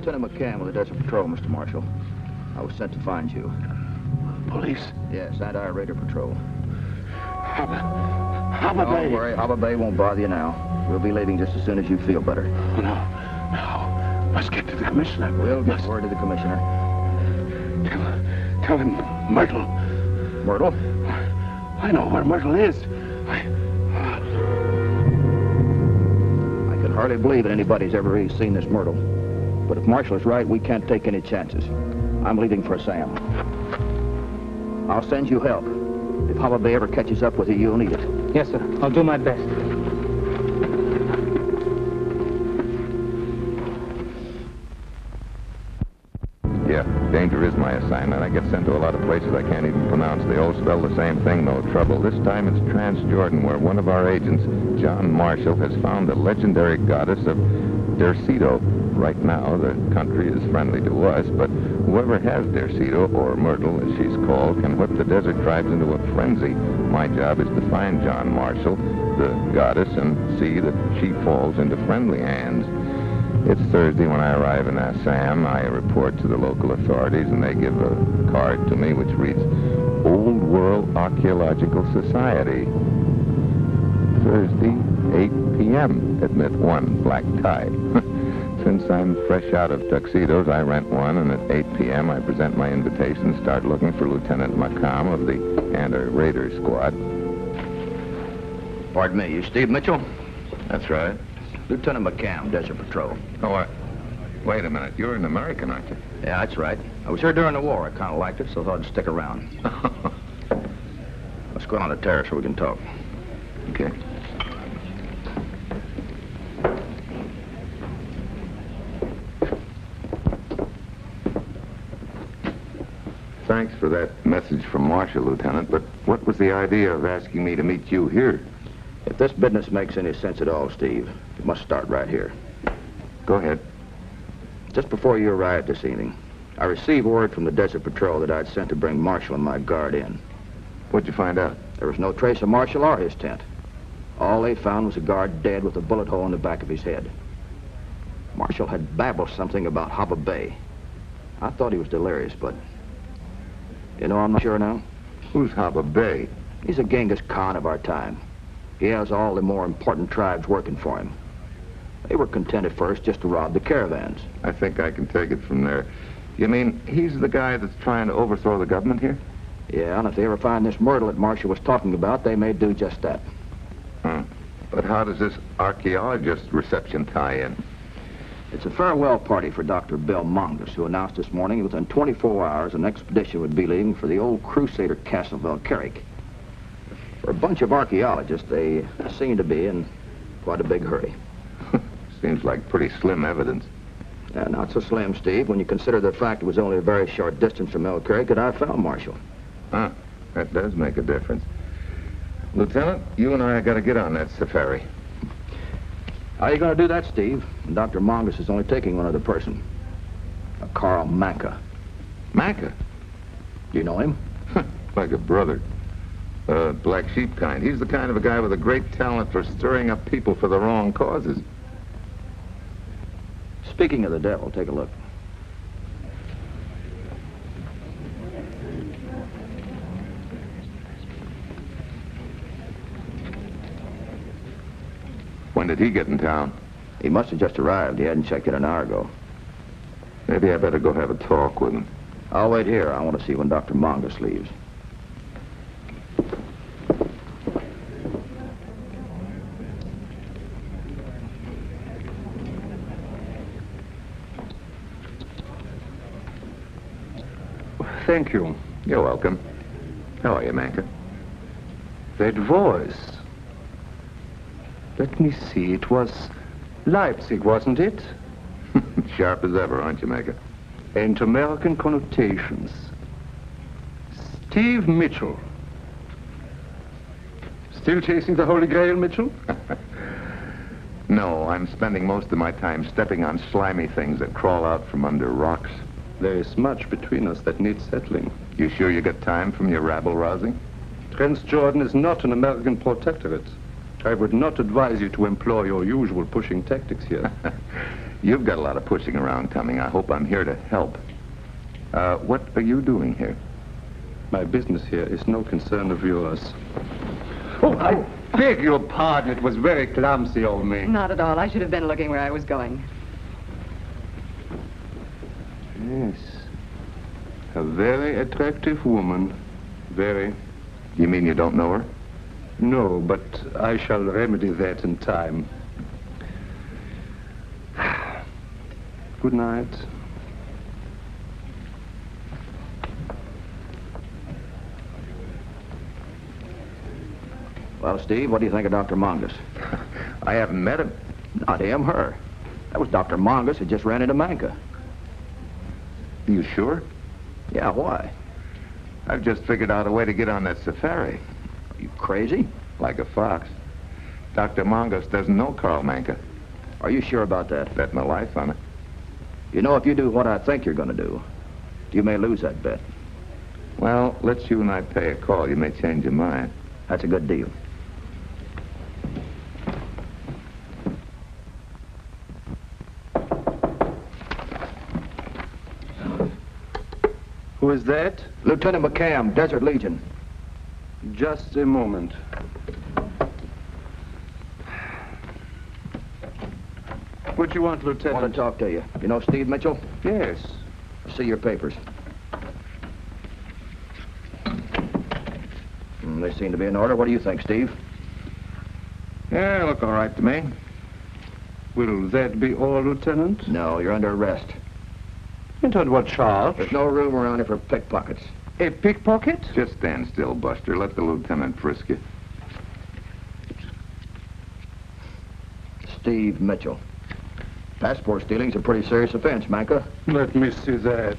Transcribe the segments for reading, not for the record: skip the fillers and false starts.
Lieutenant McCann with the Desert Patrol, Mr. Marshal. I was sent to find you. Police? Yes, Anti-Raider Patrol. Haba Bay. Don't worry, Haba Bay won't bother you now. We'll be leaving just as soon as you feel better. Oh, no. Must get to the commissioner. We'll get word to the commissioner. Tell him Myrtle. Myrtle? I know where Myrtle is. I can hardly believe that anybody's ever really seen this Myrtle. But if Marshall is right, we can't take any chances. I'm leaving for Sam. I'll send you help. If Haba Bay ever catches up with you, you'll need it. Yes, sir. I'll do my best. Yeah, danger is my assignment. I get sent to a lot of places I can't even pronounce. They all spell the same thing, no trouble. This time it's Transjordan, where one of our agents, John Marshall, has found the legendary goddess of Derceto. Right now, the country is friendly to us, but whoever has Derceto, or Myrtle, as she's called, can whip the desert tribes into a frenzy. My job is to find John Marshall, the goddess, and see that she falls into friendly hands. It's Thursday when I arrive in Assam. I report to the local authorities, and they give a card to me which reads, Old World Archeological Society. Thursday, 8 p.m. Admit one black tie. Since I'm fresh out of tuxedos, I rent one, and at 8 p.m. I present my invitation and start looking for Lieutenant McCom of the Anti-Raider Squad. Pardon me, you Steve Mitchell? That's right. Lieutenant McCam, Desert Patrol. Oh, wait a minute. You're an American, aren't you? Yeah, that's right. I was here during the war. I kind of liked it, so I thought I'd stick around. Let's go on the terrace so we can talk. Okay. Thanks for that message from Marshall, Lieutenant, but what was the idea of asking me to meet you here? If this business makes any sense at all, Steve, you must start right here. Go ahead. Just before you arrived this evening, I received word from the Desert Patrol that I'd sent to bring Marshall and my guard in. What'd you find out? There was no trace of Marshall or his tent. All they found was a guard dead with a bullet hole in the back of his head. Marshall had babbled something about Haba Bay. I thought he was delirious, but... You know, I'm not sure now. Who's Haba Bay? He's a Genghis Khan of our time. He has all the more important tribes working for him. They were content at first just to rob the caravans. I think I can take it from there. You mean he's the guy that's trying to overthrow the government here? Yeah, and if they ever find this Myrtle that Marshall was talking about, they may do just that. But how does this archaeologist reception tie in? It's a farewell party for Dr. Bill Mongus, who announced this morning within 24 hours an expedition would be leaving for the old Crusader castle of Valkyrik. For a bunch of archaeologists, they seem to be in quite a big hurry. Seems like pretty slim evidence. Not so slim, Steve, when you consider the fact it was only a very short distance from Valkyrik that I found Marshall. That does make a difference. Lieutenant, you and I got to get on that safari. How are you going to do that, Steve? Dr. Mongus is only taking one other person. A Carl Manka. Manka? Do you know him? Like a brother. Black sheep kind. He's the kind of a guy with a great talent for stirring up people for the wrong causes. Speaking of the devil, take a look. When did he get in town? He must have just arrived. He hadn't checked in an hour ago. Maybe I better go have a talk with him. I'll wait here. I want to see when Dr. Mongus leaves. Thank you. You're welcome. How are you, Manka? That voice. Let me see. It was Leipzig, wasn't it? Sharp as ever, aren't you, Manka? And American connotations. Steve Mitchell. Still chasing the Holy Grail, Mitchell? No, I'm spending most of my time stepping on slimy things that crawl out from under rocks. There is much between us that needs settling. You sure you got time from your rabble-rousing? Transjordan is not an American protectorate. I would not advise you to employ your usual pushing tactics here. You've got a lot of pushing around coming. I hope I'm here to help. What are you doing here? My business here is no concern of yours. Oh, I beg your pardon. It was very clumsy of me. Not at all. I should have been looking where I was going. Yes. A very attractive woman. Very. You mean you don't know her? No, but I shall remedy that in time. Good night. Well, Steve, what do you think of Dr. Mongus? I haven't met him. Not him, her. That was Dr. Mongus who just ran into Manka. You sure? Yeah, why? I've just figured out a way to get on that safari. Are you crazy? Like a fox. Dr. Mongus doesn't know Carl Manka. Are you sure about that? Bet my life on it. You know, if you do what I think you're going to do, you may lose that bet. Well, let's you and I pay a call. You may change your mind. That's a good deal. Who is that? Lieutenant McCam, Desert Legion. Just a moment. What do you want, I Lieutenant? want to talk to you. You know Steve Mitchell? Yes. See your papers. They seem to be in order. What do you think, Steve? Yeah, look all right to me. Will that be all, Lieutenant? No, you're under arrest. And on what charge? There's no room around here for pickpockets. A pickpocket? Just stand still, Buster. Let the lieutenant frisk you. Steve Mitchell. Passport stealing's a pretty serious offense, Manka. Let me see that.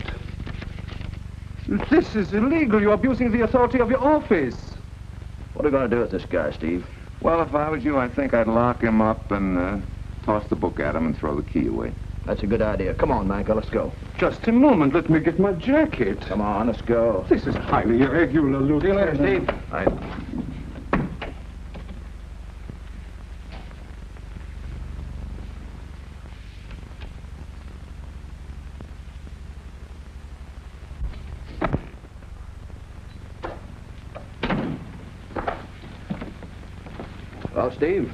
This is illegal. You're abusing the authority of your office. What are we going to do with this guy, Steve? Well, if I was you, I think I'd lock him up and toss the book at him and throw the key away. That's a good idea. Come on, Manka, let's go. Just a moment. Let me get my jacket. Come on, let's go. This is highly irregular, Lieutenant. See you later, Steve. Well, Steve,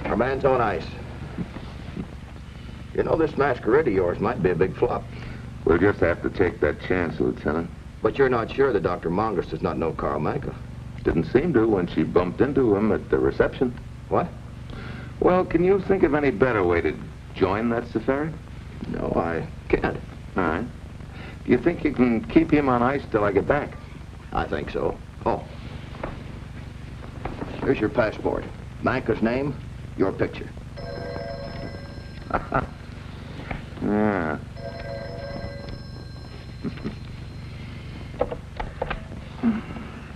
our man's on ice. You know, this masquerade of yours might be a big flop. We'll just have to take that chance, Lieutenant. But you're not sure that Dr. Mongus does not know Carl Manka. Didn't seem to when she bumped into him at the reception. What? Well, can you think of any better way to join that safari? No, I can't. All right. Do you think you can keep him on ice till I get back? I think so. Oh. Here's your passport. Manka's name, your picture. Yeah.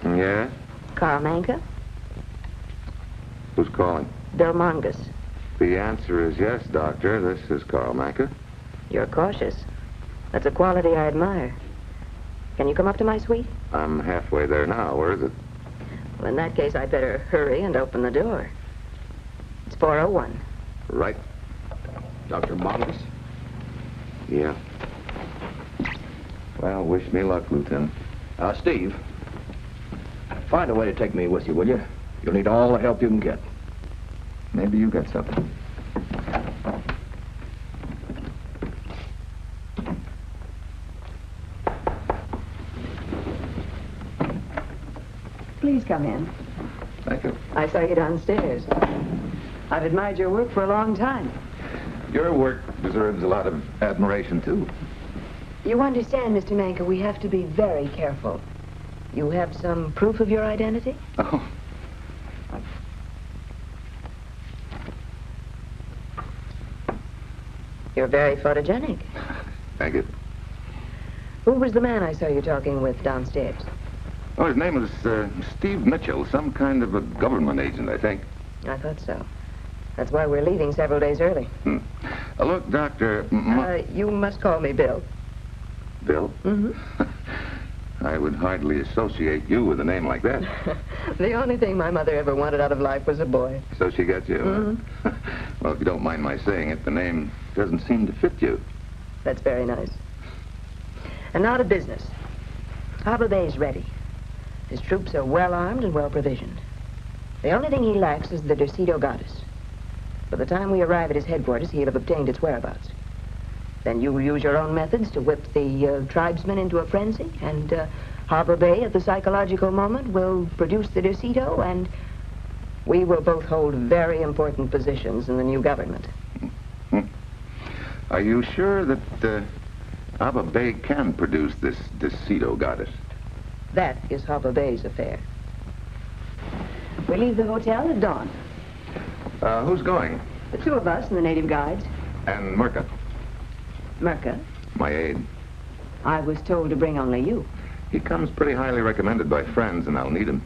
Yeah? Carl Manka? Who's calling? Bill Mongus. The answer is yes, Doctor. This is Carl Manka. You're cautious. That's a quality I admire. Can you come up to my suite? I'm halfway there now. Where is it? Well, in that case, I'd better hurry and open the door. It's 401. Right. Dr. Mongus? Yeah. Well, wish me luck, Lieutenant. Steve, find a way to take me with you, will you? You'll need all the help you can get. Maybe you got something. Please come in. Thank you. I saw you downstairs. I've admired your work for a long time. Your work deserves a lot of admiration, too. You understand, Mr. Manka, we have to be very careful. You have some proof of your identity? Oh. You're very photogenic. Thank you. Who was the man I saw you talking with downstairs? Oh, his name was Steve Mitchell, some kind of a government agent, I think. I thought so. That's why we're leaving several days early. Look, Doctor... You must call me Bill. Bill? Mm-hmm. I would hardly associate you with a name like that. The only thing my mother ever wanted out of life was a boy. So she got you? Mm-hmm. Well, if you don't mind my saying it, the name doesn't seem to fit you. That's very nice. And now to business. Harbor Bay's ready. His troops are well armed and well provisioned. The only thing he lacks is the Derceto goddess. By the time we arrive at his headquarters, he'll have obtained its whereabouts. Then you will use your own methods to whip the tribesmen into a frenzy, and Harbor Bay, at the psychological moment, will produce the Derceto, and we will both hold very important positions in the new government. Are you sure that Harbor Bay can produce this Derceto goddess? That is Harbor Bay's affair. We leave the hotel at dawn. Who's going? The two of us and the native guides. And Murka, Merka, my aide. I was told to bring only you. He comes pretty highly recommended by friends, and I'll need him.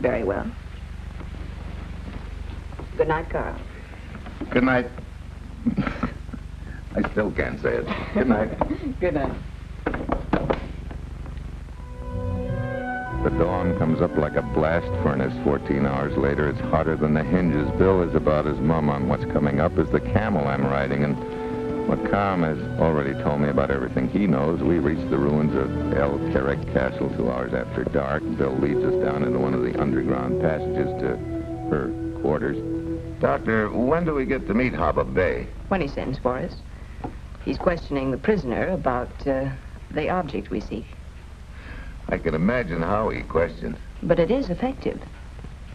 Very well. Good night, Carl. Good night. I still can't say it. Good night. Good night. The dawn comes up like a blast furnace. 14 hours later, it's hotter than the hinges. Bill is about as mum on what's coming up as the camel I'm riding, and Macam has already told me about everything he knows. We reach the ruins of El Kerek Castle 2 hours after dark. Bill leads us down into one of the underground passages to her quarters. Doctor, when do we get to meet Harbor Bay? When he sends for us. He's questioning the prisoner about the object we seek. I can imagine how he questions. But it is effective.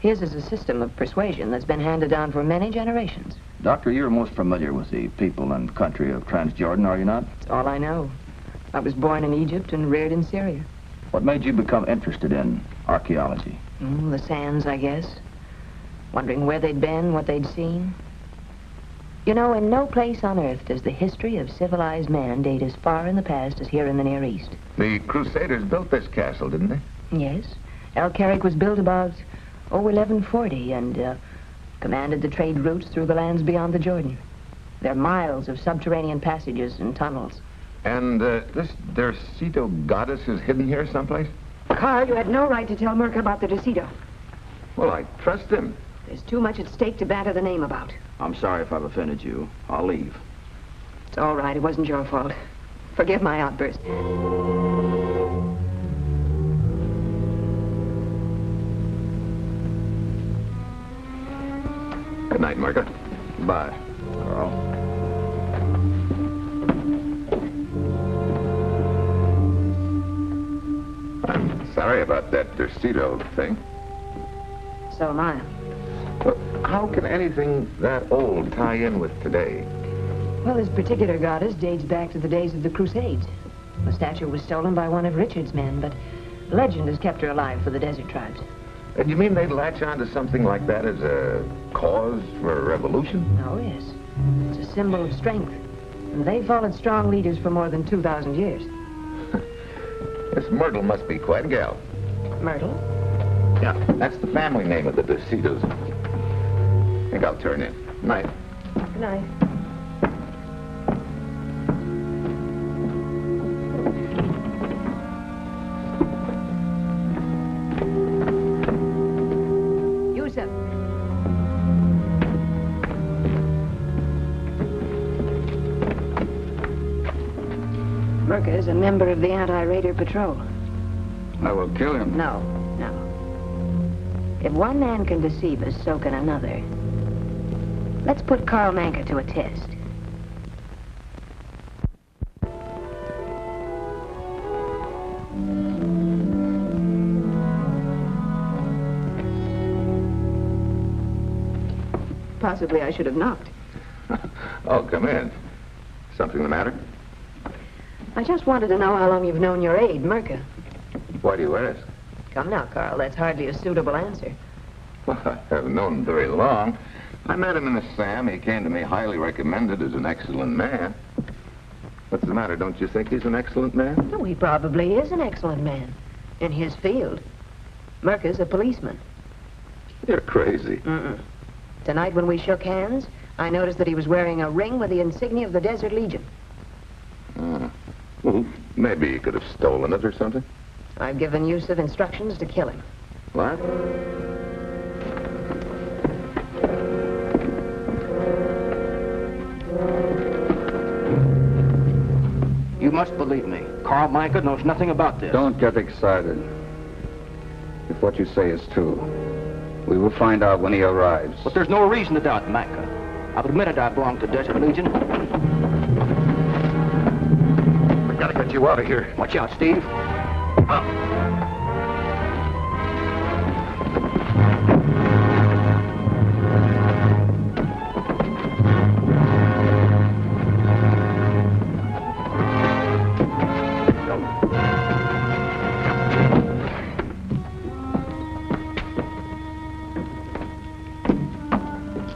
His is a system of persuasion that's been handed down for many generations. Doctor, you're most familiar with the people and country of Transjordan, are you not? It's all I know. I was born in Egypt and reared in Syria. What made you become interested in archaeology? The sands, I guess. Wondering where they'd been, what they'd seen. You know, in no place on Earth does the history of civilized man date as far in the past as here in the Near East. The Crusaders built this castle, didn't they? Yes. El Kerek was built about, 1140, and commanded the trade routes through the lands beyond the Jordan. There are miles of subterranean passages and tunnels. And this Derceto goddess is hidden here someplace? Carl, you had no right to tell Merka about the Derceto. Well, I trust him. There's too much at stake to banter the name about. I'm sorry if I've offended you. I'll leave. It's all right. It wasn't your fault. Forgive my outburst. Good night, Merka. Bye, Carl. I'm sorry about that Derceto thing. So am I. But how can anything that old tie in with today? Well, this particular goddess dates back to the days of the Crusades. The statue was stolen by one of Richard's men, but legend has kept her alive for the desert tribes. And you mean they'd latch on to something like that as a cause for a revolution? Oh, yes. It's a symbol of strength. And they've followed strong leaders for more than 2,000 years. This Myrtle must be quite a gal. Myrtle? Yeah, that's the family name of the Dercetos. I think I'll turn in. Night. Good night. Merca is a member of the anti-raider patrol. I will kill him. No, no. If one man can deceive us, so can another. Let's put Karl Manka to a test. Possibly I should have knocked. Oh, come in. Something the matter? I just wanted to know how long you've known your aide, Merca. Why do you ask? Come now, Carl, that's hardly a suitable answer. Well, I haven't known him very long. I met him in Assam. He came to me highly recommended as an excellent man. What's the matter? Don't you think he's an excellent man? Oh, he probably is an excellent man. In his field. Merca's a policeman. You're crazy. Mm-mm. Tonight when we shook hands, I noticed that he was wearing a ring with the insignia of the Desert Legion. Well, maybe he could have stolen it or something. I've given Yusuf instructions to kill him. What? You must believe me. Karl Manka knows nothing about this. Don't get excited. If what you say is true, we will find out when he arrives. But there's no reason to doubt Manka. I've admitted I belong to Desert Legion. We gotta get you out of here. Watch out, Steve.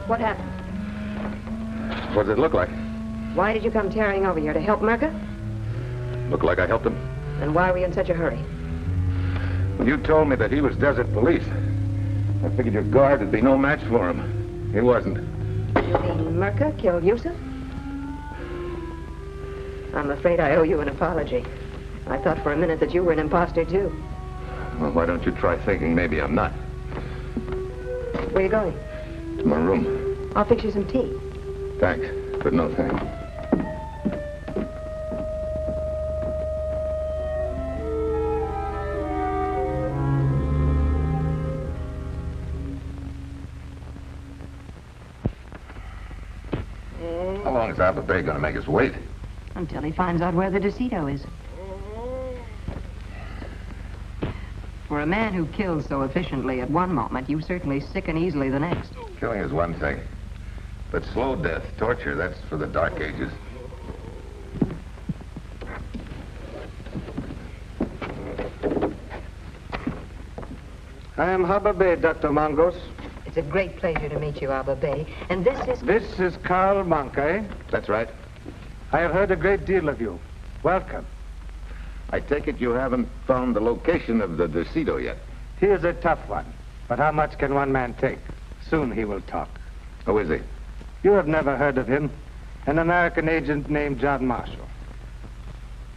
What happened? What does it look like? Why did you come tearing over here? To help Merca? Look like I helped him? And why were you in such a hurry? When you told me that he was desert police, I figured your guard would be no match for him. He wasn't. You mean Merca killed Yusuf? I'm afraid I owe you an apology. I thought for a minute that you were an imposter, too. Well, why don't you try thinking maybe I'm not? Where are you going? To my room. I'll fix you some tea. Thanks, but no thanks. How long is Alpha Bay going to make us wait? Until he finds out where the DeSito is. For a man who kills so efficiently at one moment, you certainly sicken easily the next. Killing is one thing. But slow death, torture, that's for the Dark Ages. I am Harbor Bay, Dr. Mangos. It's a great pleasure to meet you, Abba Bay. And this is... This is Karl Manka, eh? That's right. I have heard a great deal of you. Welcome. I take it you haven't found the location of the DeSito yet. He is a tough one. But how much can one man take? Soon he will talk. Who is he? You have never heard of him. An American agent named John Marshall.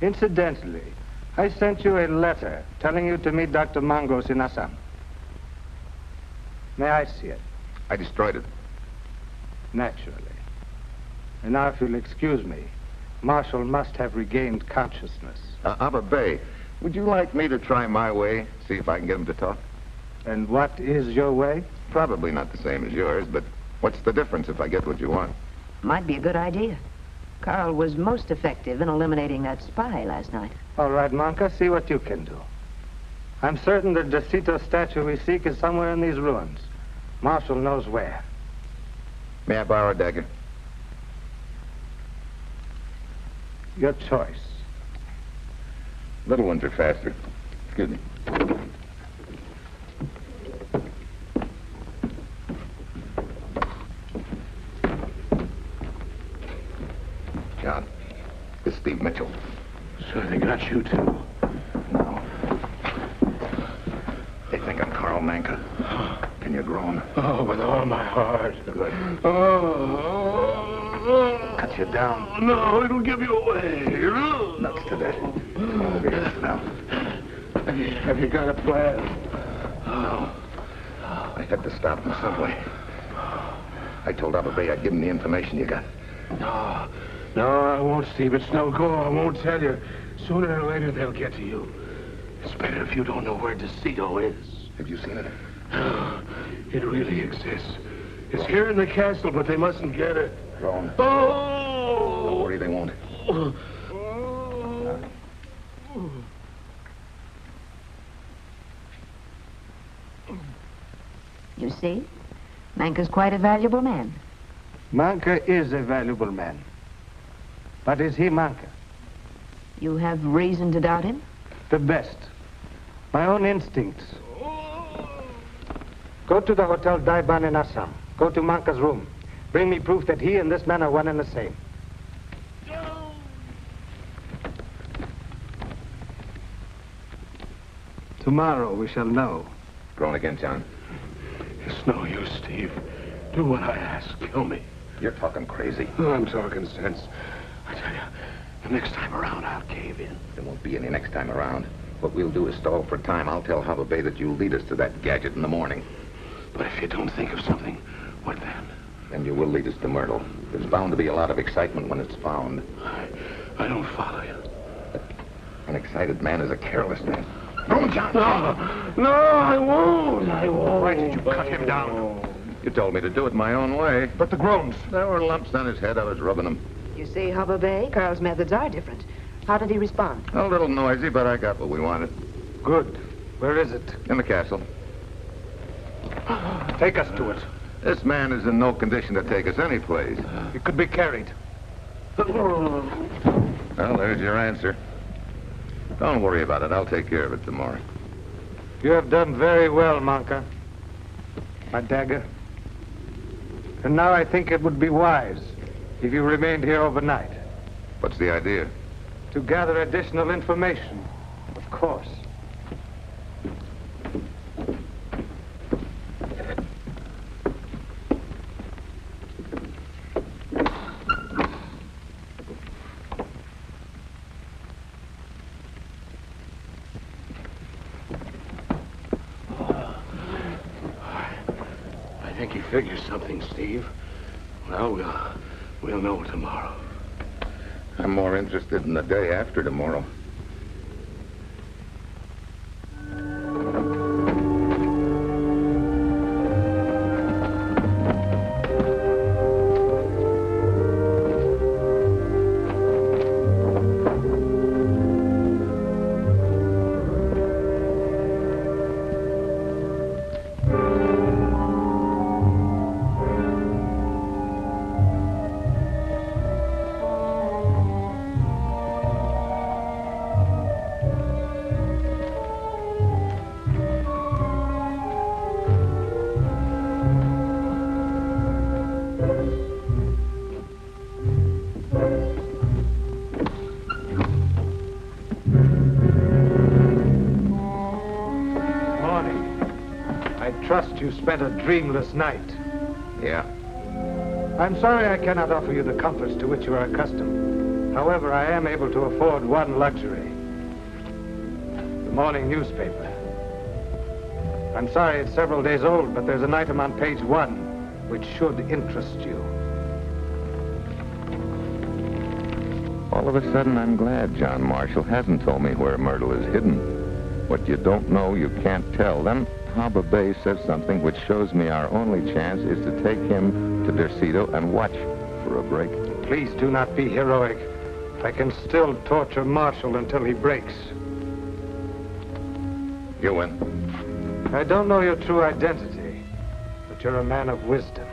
Incidentally, I sent you a letter telling you to meet Dr. Mangos in Assam. May I see it? I destroyed it. Naturally. And now, if you'll excuse me, Marshall must have regained consciousness. Abba Bay, would you like me to try my way, see if I can get him to talk? And what is your way? Probably not the same as yours, but what's the difference if I get what you want? Might be a good idea. Carl was most effective in eliminating that spy last night. All right, Manka, see what you can do. I'm certain the DeSito statue we seek is somewhere in these ruins. Marshall knows where. May I borrow a dagger? Your choice. Little ones are faster. Excuse me. John, this is Steve Mitchell. So they got you, too. No. They think I'm Karl Manka. Can you groan? Oh, with all my heart. Good. Oh. Cut you down. No, it'll give you away. Nuts to that. Over here now. Have you got a plan? No. I had to stop in the subway. I told Abba Bay I'd give him the information you got. No, I won't, Steve. It's no go. I won't tell you. Sooner or later, they'll get to you. It's better if you don't know where Decito is. Have you seen it? It really exists. It's here in the castle, but they mustn't get it. Drone. Oh! Don't worry, they won't. You see, Manca's quite a valuable man. Manca is a valuable man. But is he Manca? You have reason to doubt him? The best. My own instincts. Go to the Hotel Daiban in Assam. Go to Manca's room. Bring me proof that he and this man are one and the same. Tomorrow we shall know. Drone again, John. It's no use, Steve. Do what I ask. Kill me. You're talking crazy. Oh, I'm talking sense. I tell you, the next time around, I'll cave in. There won't be any next time around. What we'll do is stall for time. I'll tell Hava Bay that you'll lead us to that gadget in the morning. But if you don't think of something, what then? Then you will lead us to Myrtle. There's bound to be a lot of excitement when it's found. I don't follow you. An excited man is a careless man. Go, John! No, I won't. I won't. Why did you cut him down? You told me to do it my own way. But the groans. There were lumps on his head. I was rubbing them. You see, Hubba Bay, Carl's methods are different. How did he respond? A little noisy, but I got what we wanted. Good. Where is it? In the castle. Take us to it. This man is in no condition to take us any place. It could be carried. Well, there's your answer. Don't worry about it. I'll take care of it tomorrow. You have done very well, Manca. My dagger. And now I think it would be wise if you remained here overnight. What's the idea? To gather additional information, of course. I think he figures something, Steve. Well, we'll know tomorrow. I'm more interested in the day after tomorrow. You spent a dreamless night. Yeah. I'm sorry I cannot offer you the comforts to which you are accustomed. However, I am able to afford one luxury. The morning newspaper. I'm sorry it's several days old, but there's an item on page 1 which should interest you. All of a sudden, I'm glad John Marshall hasn't told me where Myrtle is hidden. What you don't know, you can't tell. Then Hava Bay says something which shows me our only chance is to take him to Decito and watch for a break. Please do not be heroic. I can still torture Marshall until he breaks. You win. I don't know your true identity, but you're a man of wisdom.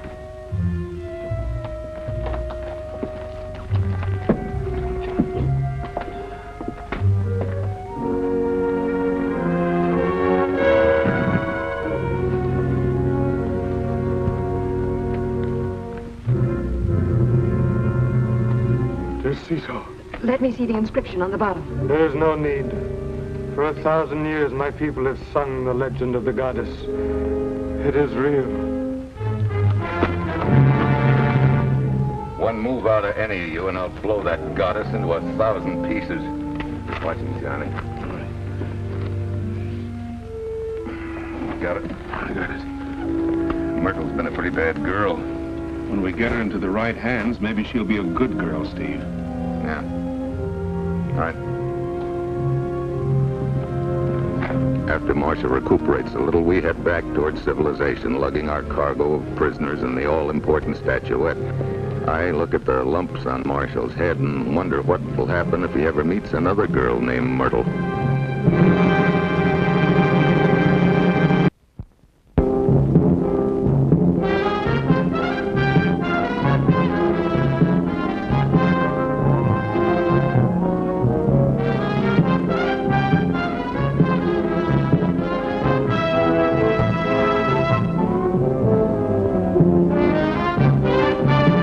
Let me see the inscription on the bottom. There is no need. For 1,000 years, my people have sung the legend of the goddess. It is real. One move out of any of you, and I'll blow that goddess into 1,000 pieces. Watch him, Johnny. Got it? I got it. Myrtle's been a pretty bad girl. When we get her into the right hands, maybe she'll be a good girl, Steve. Yeah. All right. After Marshall recuperates a little, we head back towards civilization, lugging our cargo of prisoners and the all-important statuette. I look at the lumps on Marshall's head and wonder what will happen if he ever meets another girl named Myrtle.